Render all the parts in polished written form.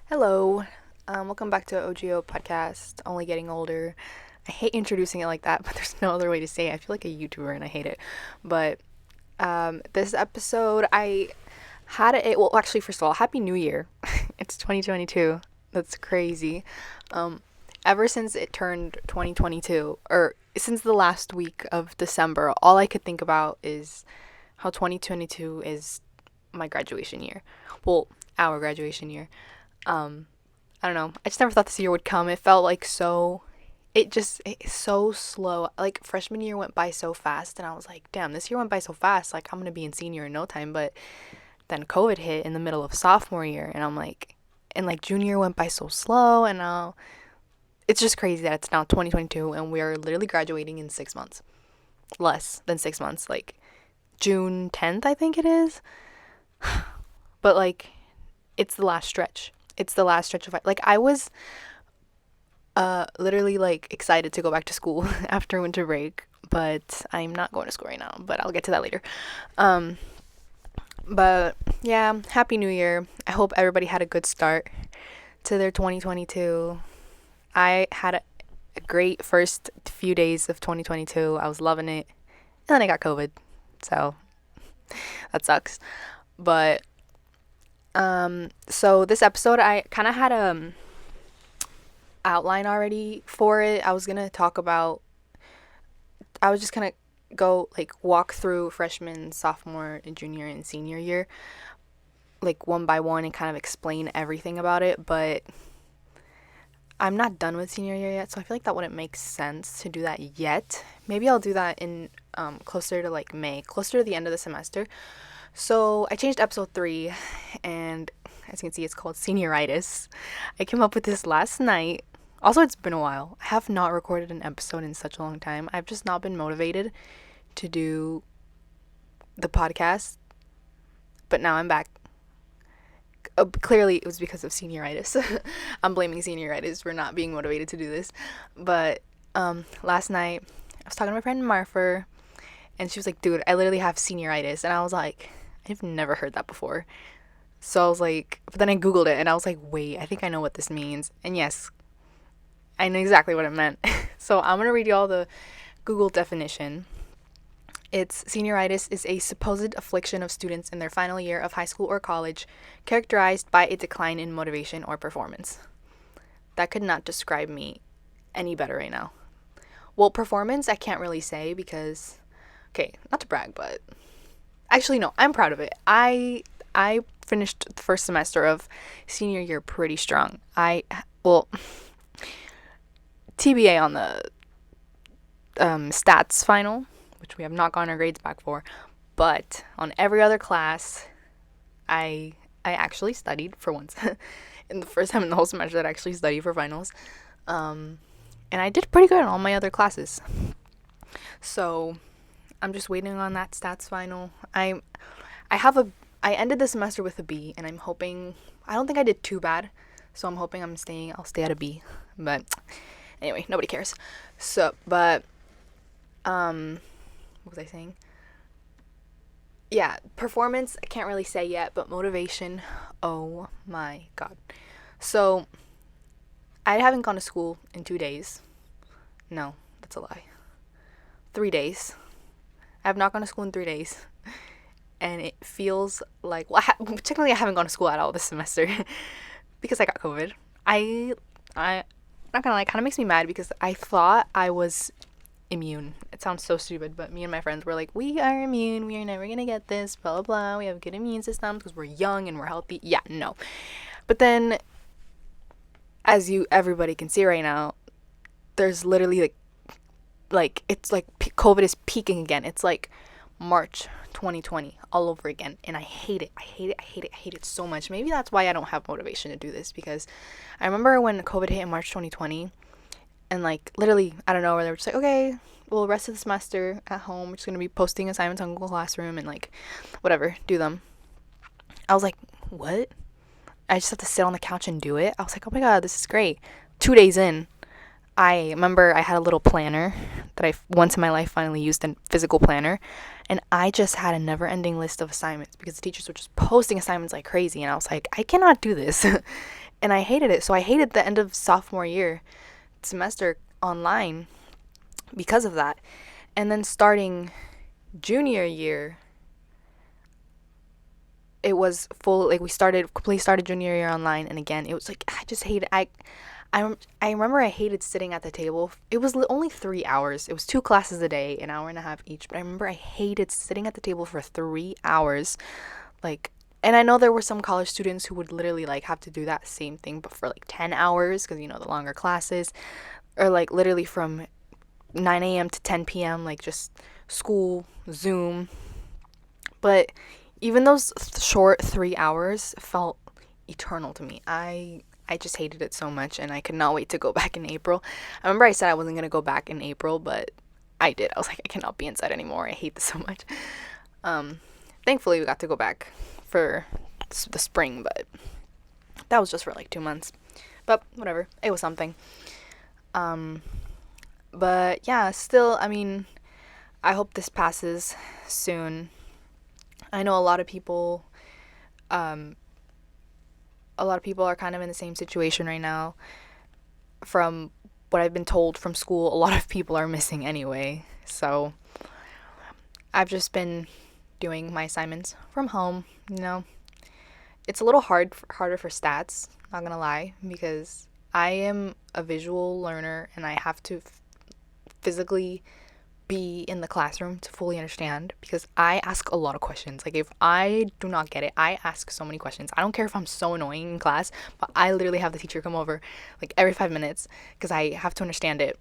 Hello, welcome back to OGO podcast, Only Getting Older. I hate introducing it like that, but there's no other way to say it. I feel like a YouTuber and I hate it. But this episode, I had it, well, actually, first of all, Happy New Year. It's 2022. That's crazy. Um, Ever since it turned 2022, or since the last week of December, all I could think about is how 2022 is my graduation year. Well, our graduation year. Um, I don't know. I just never thought this year would come. It felt like it's so slow. Like freshman year went by so fast, and I was like, damn, this year went by so fast. Like I'm gonna be in senior in no time. But then COVID hit in the middle of sophomore year, and I'm like, and like junior went by so slow, and now it's just crazy that it's now 2022 and we are literally graduating in 6 months, less than 6 months, like June 10th, I think it is. But like, it's the last stretch. It's the last stretch of like I was literally like excited to go back to school after winter break, but I'm not going to school right now, but I'll get to that later. Um but yeah, happy new year. I hope everybody had a good start to their 2022. I had a great first few days of 2022. I was loving it. And then I got COVID. So, that sucks. But so this episode I kind of had a outline already for it. I was just gonna go like walk through freshman, sophomore, and junior and senior year, like one by one, and kind of explain everything about it. But I'm not done with senior year yet, so I feel like that wouldn't make sense to do that yet. Maybe I'll do that in closer to like May, closer to the end of the semester. So I changed episode 3, and as you can see, it's called Senioritis. I came up with this last night. Also, it's been a while. I have not recorded an episode in such a long time. I've just not been motivated to do the podcast, but now I'm back. Clearly, it was because of senioritis. I'm blaming senioritis for not being motivated to do this. But last night, I was talking to my friend Marfer, and she was like, dude, I literally have senioritis. And I was like, I've never heard that before. So I was like, but then I Googled it, and I was like, wait, I think I know what this means. And yes, I know exactly what it meant. So I'm going to read you all the Google definition. It's senioritis is a supposed affliction of students in their final year of high school or college, characterized by a decline in motivation or performance. That could not describe me any better right now. Well, performance, I can't really say because, okay, not to brag, but actually, no, I'm proud of it. I finished the first semester of senior year pretty strong. Well, TBA on the stats final, which we have not gotten our grades back for, but on every other class, I actually studied for once. In the first time in the whole semester that I actually studied for finals. And I did pretty good in all my other classes. So I'm just waiting on that stats final. I ended the semester with a B, and I'm hoping, I don't think I did too bad, so I'm hoping I'll stay at a B. But anyway, nobody cares. So, but what was I saying? Yeah, performance, I can't really say yet, but motivation, oh my god. So, I haven't gone to school in 2 days. No, that's a lie. 3 days. I have not gone to school in 3 days. And it feels like, well, technically I haven't gone to school at all this semester because I got COVID. I'm not gonna lie, it kind of makes me mad because I thought I was immune. It sounds so stupid, but me and my friends were like, we are immune, we are never gonna get this, blah blah blah, we have good immune systems because we're young and we're healthy. Yeah, no. But then, as everybody can see right now, there's literally like it's like COVID is peaking again. It's like March 2020 all over again, and I hate it. I hate it so much. Maybe that's why I don't have motivation to do this, because I remember when COVID hit in March 2020, and like literally I don't know, where they were just like, okay, well, rest of the semester at home, we're just gonna be posting assignments on Google Classroom and like whatever, do them. I was like, what? I just have to sit on the couch and do it. I was like, oh my god, this is great. 2 days in, I remember I had a little planner that I once in my life finally used, a physical planner, and I just had a never-ending list of assignments because the teachers were just posting assignments like crazy, and I was like, I cannot do this. And I hated it. So I hated the end of sophomore year semester online because of that. And then starting junior year, it was full, like we completely started junior year online, and again it was like I just hated I remember I hated sitting at the table. It was only 3 hours. It was 2 classes a day, an hour and a half each, but I remember I hated sitting at the table for 3 hours. Like, and I know there were some college students who would literally like have to do that same thing but for like 10 hours because the longer classes, or like literally from 9 a.m. to 10 p.m. like just school, Zoom. But even those short 3 hours felt eternal to me. I just hated it so much, and I could not wait to go back in April. I remember I said I wasn't gonna go back in April, but I did. I was like, I cannot be inside anymore. I hate this so much. Thankfully, we got to go back for the spring, but that was just for like 2 months. But whatever, it was something. But yeah, still, I mean, I hope this passes soon. I know a lot of people are kind of in the same situation right now. From what I've been told from school, a lot of people are missing anyway. So I've just been doing my assignments from home. It's a little harder for stats, not gonna lie, because I am a visual learner and I have to physically be in the classroom to fully understand, because I ask a lot of questions. Like, if I do not get it, I ask so many questions. I don't care if I'm so annoying in class, but I literally have the teacher come over like every 5 minutes because I have to understand it,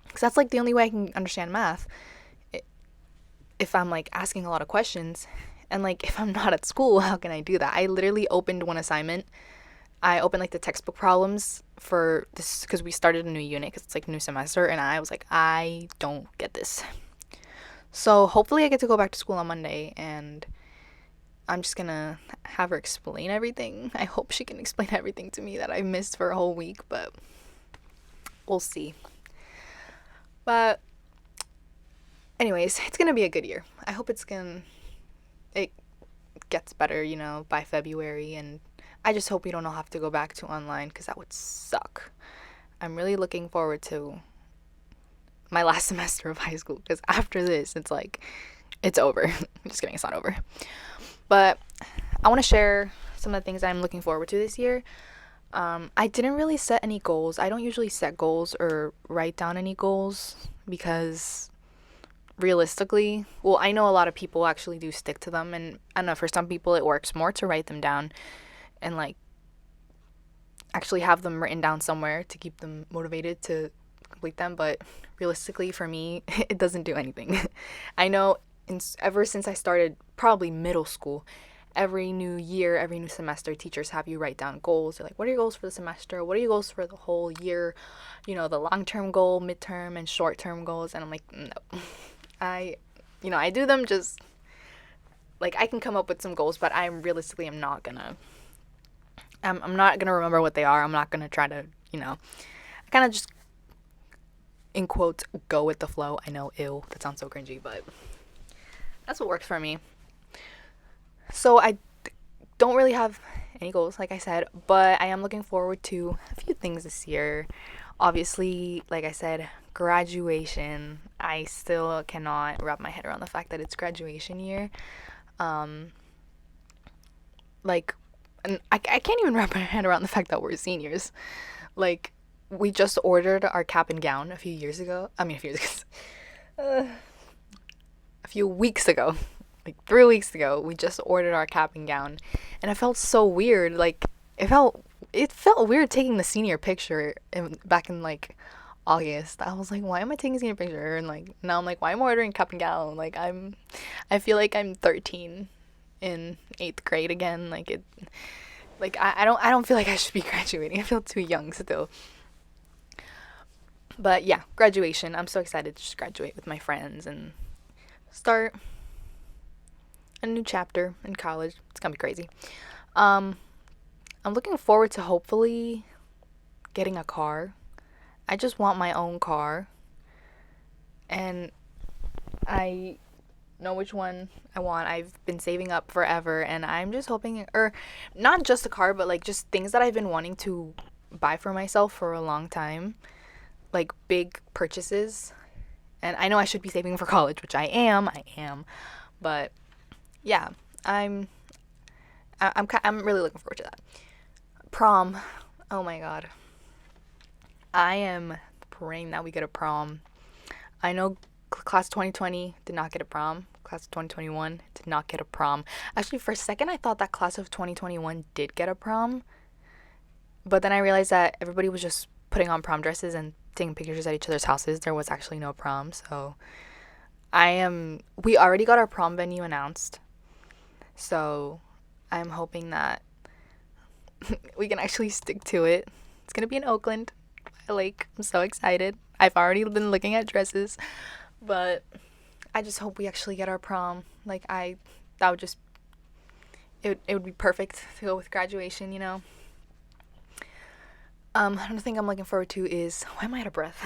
because that's like the only way I can understand math, if I'm like asking a lot of questions. And like, if I'm not at school, how can I do that? I literally opened one assignment. I opened like the textbook problems for this because we started a new unit, because it's like new semester, and I was like, I don't get this. So hopefully I get to go back to school on Monday, and I'm just gonna have her explain everything. I hope she can explain everything to me that I missed for a whole week, but we'll see. But anyways, it's gonna be a good year. I hope it gets better, by February, and I just hope we don't all have to go back to online, because that would suck. I'm really looking forward to my last semester of high school, because after this, it's like, it's over. Just kidding, it's not over. But I want to share some of the things I'm looking forward to this year. I didn't really set any goals. I don't usually set goals or write down any goals, because realistically, well, I know a lot of people actually do stick to them, and I don't know, for some people it works more to write them down and like actually have them written down somewhere to keep them motivated to complete them. But realistically, for me, it doesn't do anything. I know ever since I started probably middle school, every new year, every new semester, teachers have you write down goals. They're like, what are your goals for the semester? What are your goals for the whole year? The long-term goal, midterm, and short-term goals. And I'm like, no. I do them just like, I can come up with some goals, but I'm not gonna remember what they are. I'm not gonna try to, I kind of just, in quotes, go with the flow. I know, ew, that sounds so cringy, but that's what works for me. So I don't really have any goals, like I said, but I am looking forward to a few things this year. Obviously, like I said, graduation. I still cannot wrap my head around the fact that it's graduation year. And I can't even wrap my head around the fact that we're seniors. Like, we just ordered our cap and gown a few weeks ago, like 3 weeks ago. We just ordered our cap and gown, and it felt so weird. Like, it felt weird taking the senior picture back in like August. I was like, why am I taking a senior picture? And like, now I'm like, why am I ordering cap and gown? Like, I feel like I'm 13 in 8th grade again. I don't feel like I should be graduating. I feel too young still. But yeah, graduation. I'm so excited to just graduate with my friends and start a new chapter in college. It's gonna be crazy. I'm looking forward to hopefully getting a car. I just want my own car. And I know which one I want. I've been saving up forever, and I'm just hoping, or not just a car, but like just things that I've been wanting to buy for myself for a long time, like big purchases. And I know I should be saving for college, which I am, but yeah, I'm I'm really looking forward to that. Prom. Oh my god. I am praying that we get a prom. I know class 2020 did not get a prom. Class of 2021 did not get a prom. Actually, for a second, I thought that class of 2021 did get a prom. But then I realized that everybody was just putting on prom dresses and taking pictures at each other's houses. There was actually no prom. So we already got our prom venue announced. So I'm hoping that we can actually stick to it. It's going to be in Oakland. I'm so excited. I've already been looking at dresses, but I just hope we actually get our prom. That would just, it would be perfect to go with graduation, you know? Another thing I'm looking forward to is, why am I out of breath?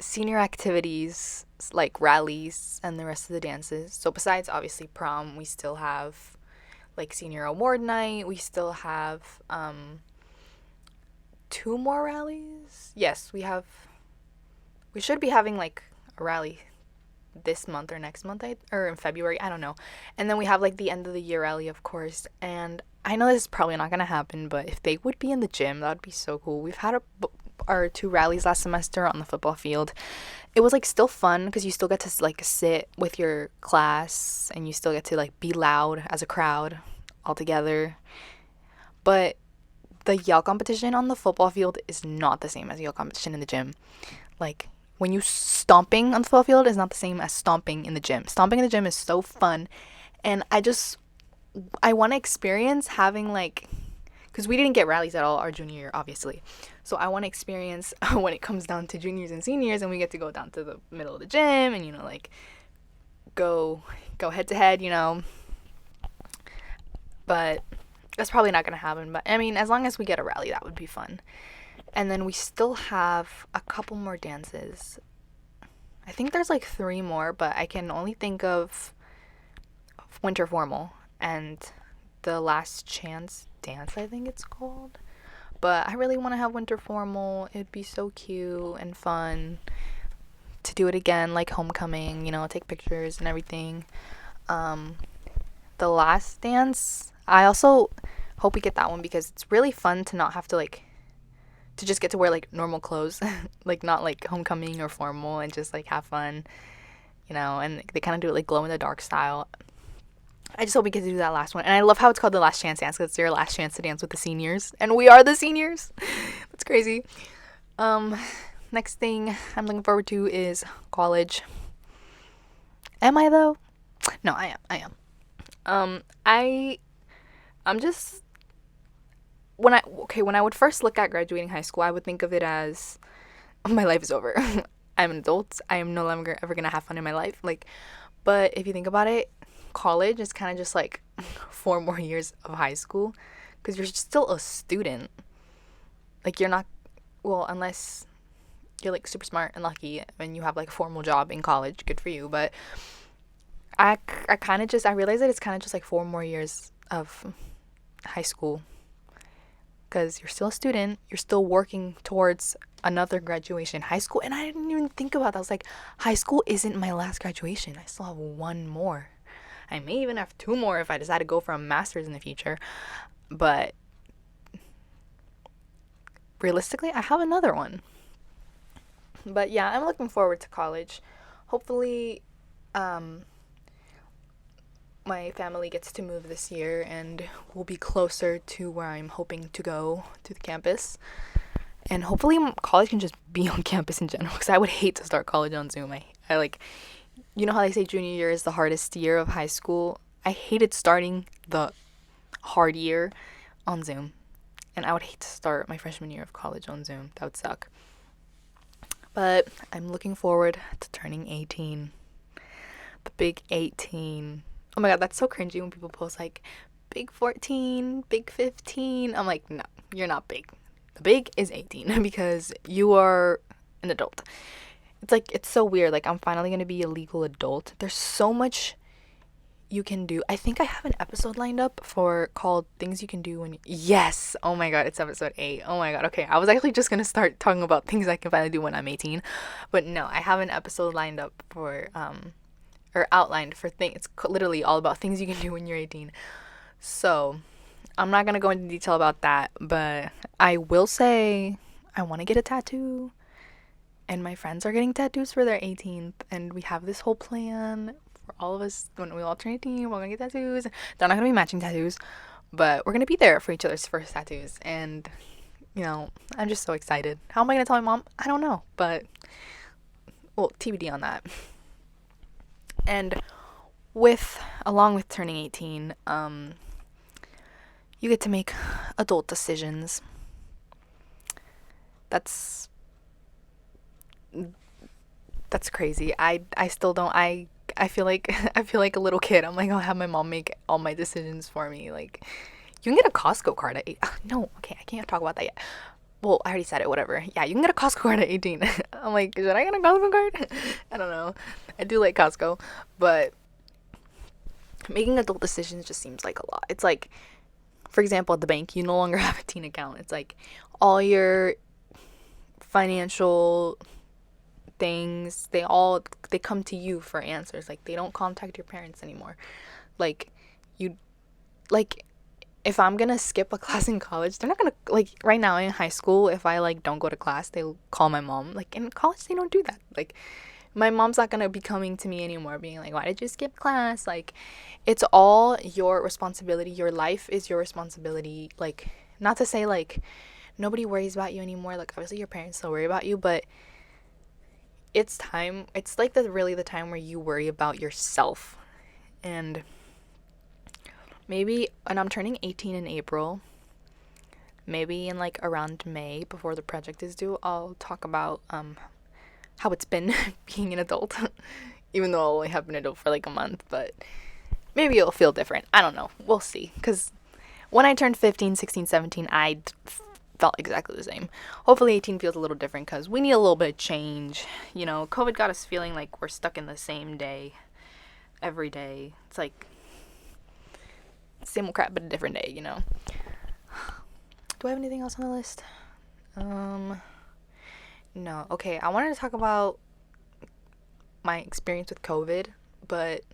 Senior activities, like rallies and the rest of the dances. So besides, obviously, prom, we still have, like, senior award night. We still have, 2 more rallies. Yes, we should be having, like, a rally this month or next month, or in February, I don't know. And then we have, like, the end of the year rally, of course. And I know this is probably not gonna happen, but if they would be in the gym, that would be so cool. We've had our 2 rallies last semester on the football field. It was, like, still fun because you still get to, like, sit with your class and you still get to, like, be loud as a crowd all together. But the yell competition on the football field is not the same as yell competition in the gym. Like, when you stomping on the football field is not the same as stomping in the gym. Stomping in the gym is so fun, and I want to experience having, like, because we didn't get rallies at all our junior year, obviously. So I want to experience when it comes down to juniors and seniors, and we get to go down to the middle of the gym and, you know, like, go head to head, you know. But that's probably not going to happen. But I mean, as long as we get a rally, that would be fun. And then we still have a couple more dances. I think there's like 3 more, but I can only think of winter formal and the last chance dance, I think it's called. But I really want to have winter formal. It'd be so cute and fun to do it again, like homecoming, you know, take pictures and everything. The last dance, I also hope we get that one because it's really fun to not have to, like, to just get to wear, like, normal clothes, like, not, like, homecoming or formal, and just, like, have fun, you know, and they kind of do it, like, glow-in-the-dark style. I just hope we get to do that last one. And I love how it's called the last chance dance, because it's your last chance to dance with the seniors, and we are the seniors. That's crazy. Next thing I'm looking forward to is college. Am I, though? No, I am. I'm just, when I would first look at graduating high school, I would think of it as, oh, my life is over. I'm an adult. I am no longer ever gonna have fun in my life. Like, but if you think about it, college is kind of just like 4 more years of high school, because you're still a student. Like, you're not, well, unless you're, like, super smart and lucky and you have, like, a formal job in college. Good for you. But I kind of just, I realize that it's kind of just like 4 more years of high school, because you're still a student, you're still working towards another graduation, high school. And I didn't even think about that. I was like, high school isn't my last graduation. I still have 1 more. I may even have 2 more if I decide to go for a master's in the future. But realistically, I have another one. But yeah, I'm looking forward to college. Hopefully, my family gets to move this year and we'll be closer to where I'm hoping to go, to the campus. And hopefully college can just be on campus in general, because I would hate to start college on Zoom. I like, you know how they say junior year is the hardest year of high school? I hated starting the hard year on Zoom. And I would hate to start my freshman year of college on Zoom. That would suck. But I'm looking forward to turning 18. The big 18. Oh my god, that's so cringy when people post, like, big 14, big 15. I'm like, no, you're not big. The big is 18 because you are an adult. it's like, it's so weird. Like, I'm finally gonna be a legal adult. There's so much you can do. I think I have an episode lined up for called Things You Can Do When Yes. Oh my god, it's episode 8. Oh my god. Okay, I was actually just going to start talking about things I can finally do when I'm 18. But no, I have an episode lined up for or outlined for things. It's literally all about things you can do when you're 18. So, I'm not going to go into detail about that, but I will say I want to get a tattoo. And my friends are getting tattoos for their 18th, and we have this whole plan for all of us. When we all turn 18, we're gonna get tattoos. They're not gonna be matching tattoos, but we're gonna be there for each other's first tattoos. And I'm just so excited. How am I gonna tell my mom? I don't know, but well, TBD on that. And along with turning 18, you get to make adult decisions. That's crazy. I still don't. I feel like I feel like a little kid. I'm like, I'll have my mom make all my decisions for me. Like, you can get a Costco card at 8. No, okay, I can't talk about that yet. Well, I already said it. Whatever. Yeah, you can get a Costco card at 18. I'm like, should I get a Costco card? I don't know. I do like Costco, but making adult decisions just seems like a lot. It's like, for example, at the bank, you no longer have a teen account. It's like all your financial things, they come to you for answers. Like, they don't contact your parents anymore. Like, you like if I'm gonna skip a class in college, they're not gonna, like, right now in high school, if I like don't go to class, they'll call my mom. Like, in college they don't do that. Like, my mom's not gonna be coming to me anymore being like, why did you skip class? Like, it's all your responsibility. Your life is your responsibility. Like, not to say like nobody worries about you anymore. Like, obviously your parents still worry about you, but it's like the time where you worry about yourself. And maybe, and I'm turning 18 in April, maybe in like around May, before the project is due, I'll talk about how it's been being an adult. Even though I'll only have been an adult for like a month, but maybe it'll feel different. I don't know, we'll see. Because when I turned 15, 16, 17, I felt exactly the same. Hopefully 18 feels a little different, because we need a little bit of change. COVID got us feeling like we're stuck in the same day every day. It's like same old crap but a different day. Do I have anything else on the list? No. Okay, I wanted to talk about my experience with COVID, but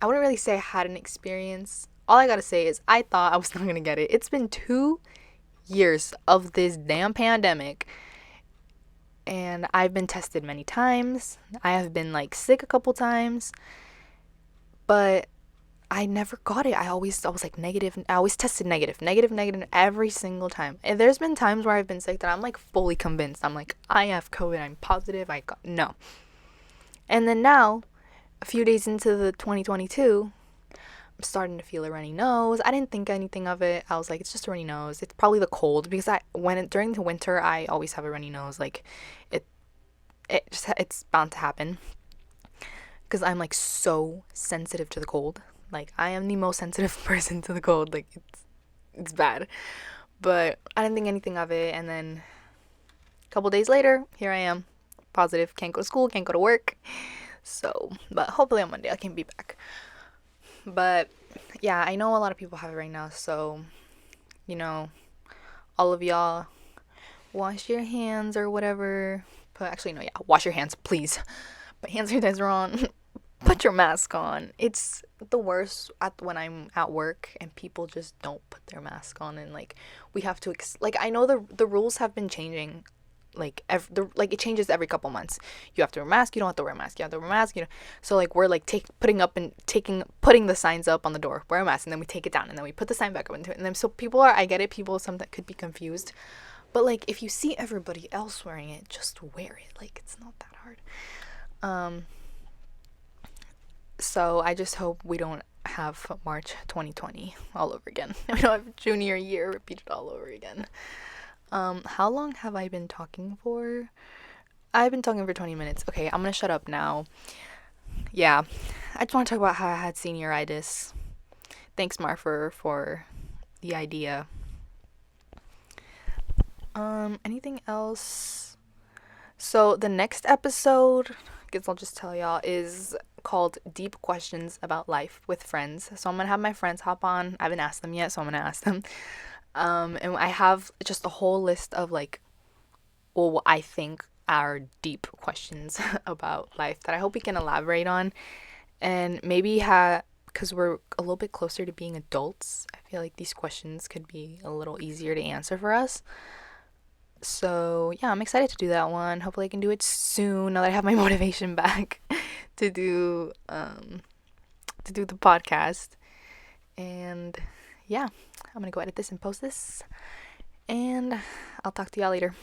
I wouldn't really say I had an experience. All I gotta say is I thought I was not gonna get it. It's been 2 years of this damn pandemic, and I've been tested many times. I have been like sick a couple times, but I never got it. I was like negative. I always tested negative every single time. And there's been times where I've been sick that I'm like fully convinced. I'm like, I have COVID. I'm positive. No. And then now, a few days into the 2022, I'm starting to feel a runny nose. I didn't think anything of it. I was like, it's just a runny nose. It's probably the cold, because during the winter, I always have a runny nose. Like, it's bound to happen, because I'm like so sensitive to the cold. Like, I am the most sensitive person to the cold. Like, it's bad. But I didn't think anything of it. And then a couple days later, here I am, positive. Can't go to school, can't go to work. So, but hopefully on Monday I can be back. But yeah, I know a lot of people have it right now. So, all of y'all, wash your hands or whatever. But actually, no, yeah, wash your hands, please. Put hand sanitizer on. Put your mask on. It's the worst when I'm at work and people just don't put their mask on, and like we have to I know the rules have been changing, like it changes every couple months. You have to wear a mask, you don't have to wear a mask, you have to wear a mask, so like we're like putting the signs up on the door, wear a mask, and then we take it down, and then we put the sign back up into it, and then so I get it, people some that could be confused, but like if you see everybody else wearing it, just wear it. Like, it's not that hard. So I just hope we don't have March 2020 all over again. We don't have junior year repeated all over again. How long have I been talking for? I've been talking for 20 minutes. Okay, I'm gonna shut up now. Yeah, I just want to talk about how I had senioritis. Thanks, Marfer, for the idea. Anything else? So the next episode, I guess I'll just tell y'all, is called Deep Questions About Life with Friends. So I'm gonna have my friends hop on. I haven't asked them yet, so I'm gonna ask them. And I have just a whole list of like, well, what I think are deep questions about life that I hope we can elaborate on, and maybe have, because we're a little bit closer to being adults. I feel like these questions could be a little easier to answer for us. So yeah, I'm excited to do that one. Hopefully I can do it soon now that I have my motivation back to do the podcast. And yeah, I'm gonna go edit this and post this. And I'll talk to y'all later.